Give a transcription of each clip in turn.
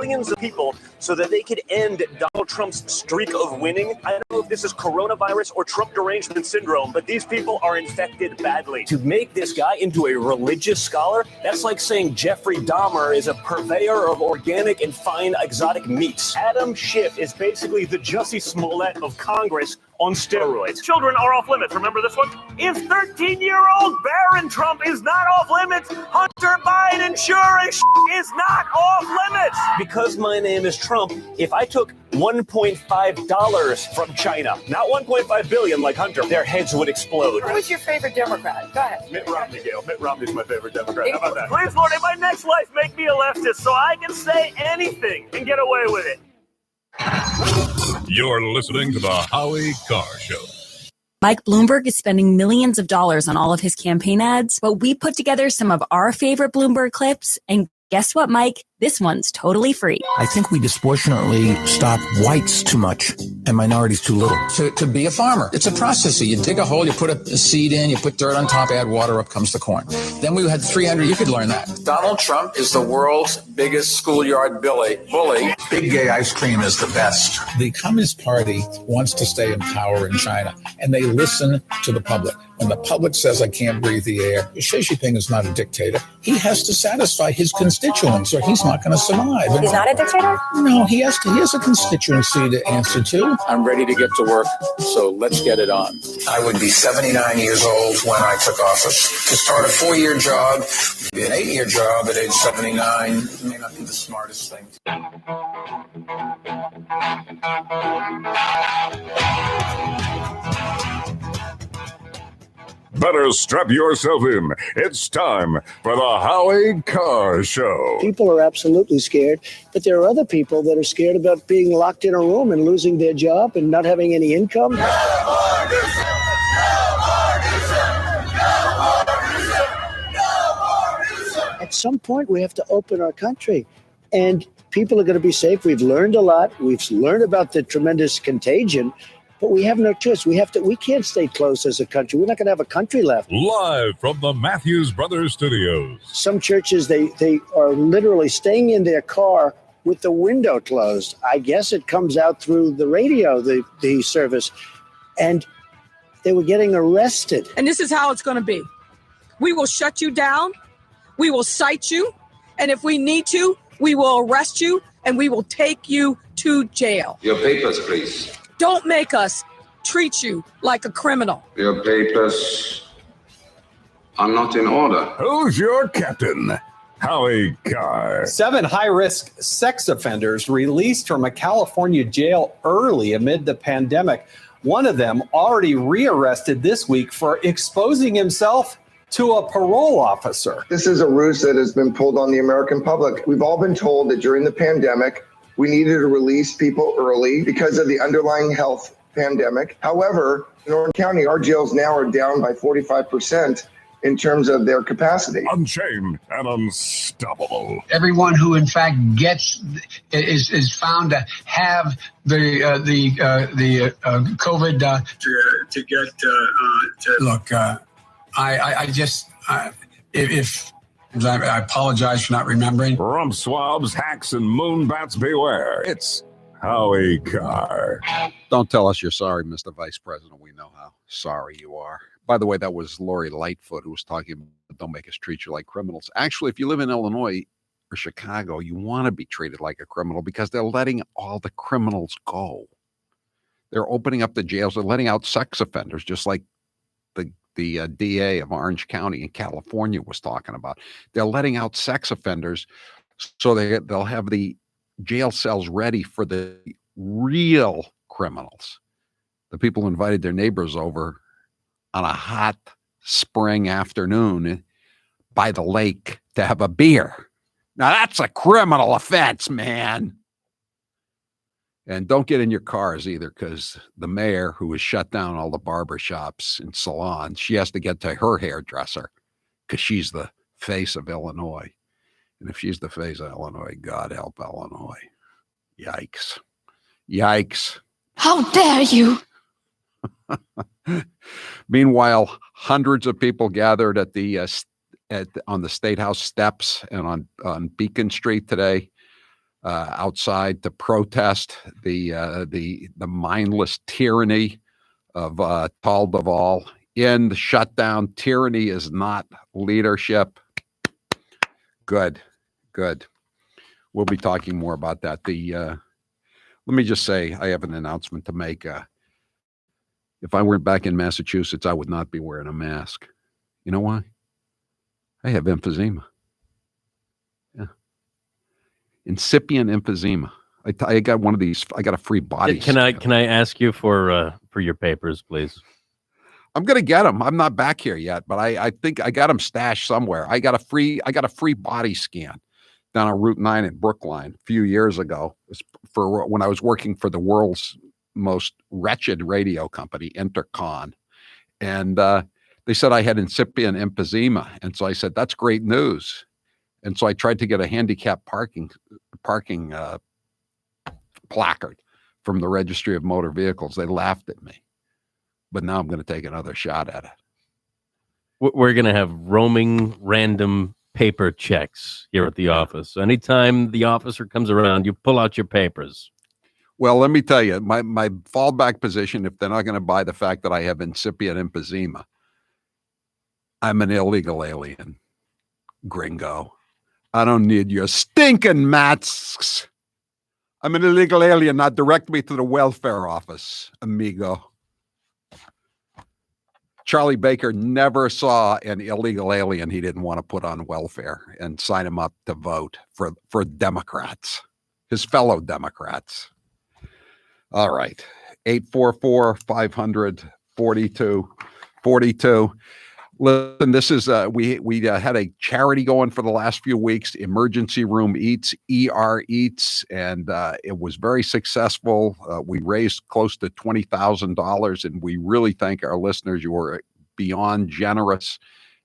millions of people so that they could end Donald Trump's streak of winning. I don't know if this is coronavirus or Trump derangement syndrome, but these people are infected badly. To make this guy into a religious scholar, that's like saying Jeffrey Dahmer is a purveyor of organic and fine exotic meats. Adam Schiff is basically the Jussie Smollett of Congress on steroids. Children are off limits. Remember this one? If 13-year-old Barron Trump is not off limits, Hunter Biden sure as is not off limits. Because my name is Trump, if I took $1.5 from China, not $1.5 billion like Hunter, their heads would explode. Who's your favorite Democrat? Go ahead. Mitt Romney, Gail. Mitt Romney's my favorite Democrat. How about that? Please, Lord, in my next life, make me a leftist so I can say anything and get away with it. You're listening to the Howie Carr Show. Mike Bloomberg is spending millions of dollars on all of his campaign ads, but we put together some of our favorite Bloomberg clips, and guess what, Mike? This one's totally free. I think we disproportionately stop whites too much and minorities too little. To be a farmer, it's a process. So you dig a hole, you put a seed in, you put dirt on top, add water, up comes the corn. Then we had 300, you could learn that. Donald Trump is the world's biggest schoolyard bully. Big gay ice cream is the best. The Communist Party wants to stay in power in China, and they listen to the public. When the public says, I can't breathe the air, Xi Jinping is not a dictator. He has to satisfy his constituents, or he's not going to survive. He's not a dictator? No, he has a constituency to answer to. I'm ready to get to work, so let's get it on. I would be 79 years old when I took office. To start a 4-year job, maybe an 8-year job at age 79 may not be the smartest thing. Better strap yourself in. It's time for the Howie Carr Show. People are absolutely scared, but there are other people that are scared about being locked in a room and losing their job and not having any income. At some point, we have to open our country, and people are going to be safe. We've learned a lot. We've learned about the tremendous contagion. But we have no choice. We can't stay close as a country. We're not going to have a country left. Live from the Matthews Brothers Studios. Some churches, they are literally staying in their car with the window closed. I guess it comes out through the radio, the service. And they were getting arrested. And this is how it's going to be. We will shut you down. We will cite you. And if we need to, we will arrest you and we will take you to jail. Your papers, please. Don't make us treat you like a criminal. Your papers are not in order. Who's your captain? Howie Carr. 7 high-risk sex offenders released from a California jail early amid the pandemic. One of them already rearrested this week for exposing himself to a parole officer. This is a ruse that has been pulled on the American public. We've all been told that during the pandemic, we needed to release people early because of the underlying health pandemic. However, in Orange County, our jails now are down by 45% in terms of their capacity. Unchained and unstoppable. Everyone who, in fact, is found to have the COVID to get look. I apologize for not remembering. Rump swabs, hacks, and moonbats beware. It's Howie Carr. Don't tell us you're sorry, Mr. Vice President. We know how sorry you are. By the way, that was Lori Lightfoot who was talking about don't make us treat you like criminals. Actually, if you live in Illinois or Chicago, you want to be treated like a criminal because they're letting all the criminals go. They're opening up the jails. They're letting out sex offenders, just like the DA of Orange County in California was talking about. They're letting out sex offenders so they'll have the jail cells ready for the real criminals, the people who invited their neighbors over on a hot spring afternoon by the lake to have a beer. Now that's a criminal offense, man. And don't get in your cars either, because the mayor, who has shut down all the barber shops and salons, she has to get to her hairdresser because she's the face of Illinois. And if she's the face of Illinois, God help Illinois. Yikes. Yikes. How dare you? Meanwhile, hundreds of people gathered at on the State House steps and on Beacon Street today outside to protest the mindless tyranny of Tal Duval. End shutdown. Tyranny is not leadership. Good. We'll be talking more about that. Let me just say, I have an announcement to make. If I weren't back in Massachusetts, I would not be wearing a mask. You know why? I have emphysema. Yeah. Incipient emphysema. I got one of these. I got a free body. Can I ask you for your papers, please? I'm gonna get them. I'm not back here yet, but I think I got them stashed somewhere. I got a free body scan down on Route 9 in Brookline a few years ago. It was for when I was working for the world's most wretched radio company, Intercon, and they said I had incipient emphysema, and so I said that's great news, and so I tried to get a handicap parking placard from the Registry of Motor Vehicles. They laughed at me. But now I'm going to take another shot at it. We're going to have roaming random paper checks here at the office. So anytime the officer comes around, you pull out your papers. Well, let me tell you, my fallback position, if they're not going to buy the fact that I have incipient emphysema, I'm an illegal alien, gringo. I don't need your stinking masks. I'm an illegal alien. Now direct me to the welfare office, amigo. Charlie Baker never saw an illegal alien he didn't want to put on welfare and sign him up to vote for Democrats, his fellow Democrats. All right. 844-500-4242. Listen, this is we had a charity going for the last few weeks, Emergency Room Eats, ER Eats, and it was very successful. We raised close to $20,000, and we really thank our listeners. You were beyond generous,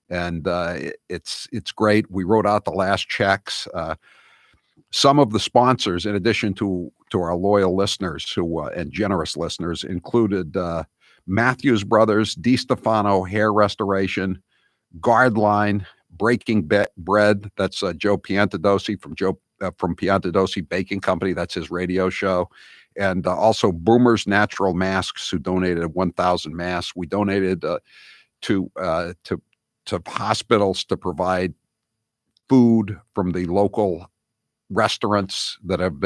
and it's great. We wrote out the last checks. Some of the sponsors, in addition to our loyal listeners and generous listeners, included Matthews Brothers, DiStefano Hair Restoration, Guardline, Breaking Bread. That's Joe Piantadosi from Piantadosi Baking Company. That's his radio show. And also Boomer's Natural Masks, who donated 1,000 masks. We donated to hospitals to provide food from the local restaurants that have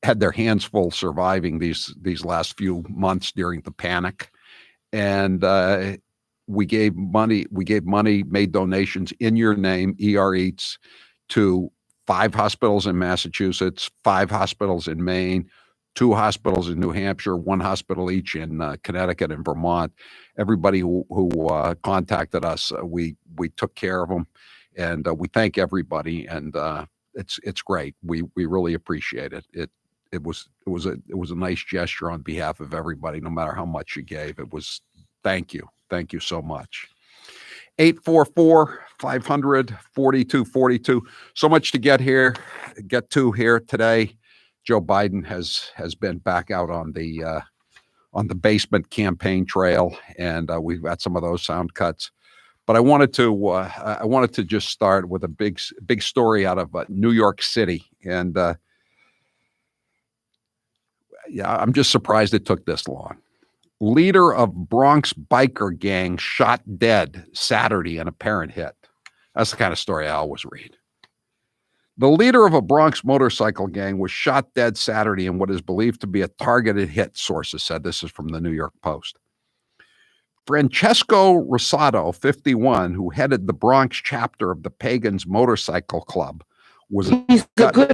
had their hands full surviving these last few months during the panic. And we gave money, made donations in your name, ER Eats, to 5 hospitals in Massachusetts, 5 hospitals in Maine, 2 hospitals in New Hampshire, 1 hospital each in Connecticut and Vermont. Everybody who contacted us, we took care of them, and we thank everybody. And it's great. We really appreciate it. It was a nice gesture on behalf of everybody, no matter how much you gave. It was thank you so much. 844-500-4242. So much to get to here today. Joe Biden has been back out on the basement campaign trail, and we've got some of those sound cuts. But I wanted to just start with a big story out of New York City, and yeah, I'm just surprised it took this long. Leader of Bronx biker gang shot dead Saturday in apparent hit. That's the kind of story I always read. The leader of a Bronx motorcycle gang was shot dead Saturday in what is believed to be a targeted hit, sources said. This is from the New York Post. Francesco Rosado, 51, who headed the Bronx chapter of the Pagans Motorcycle Club, was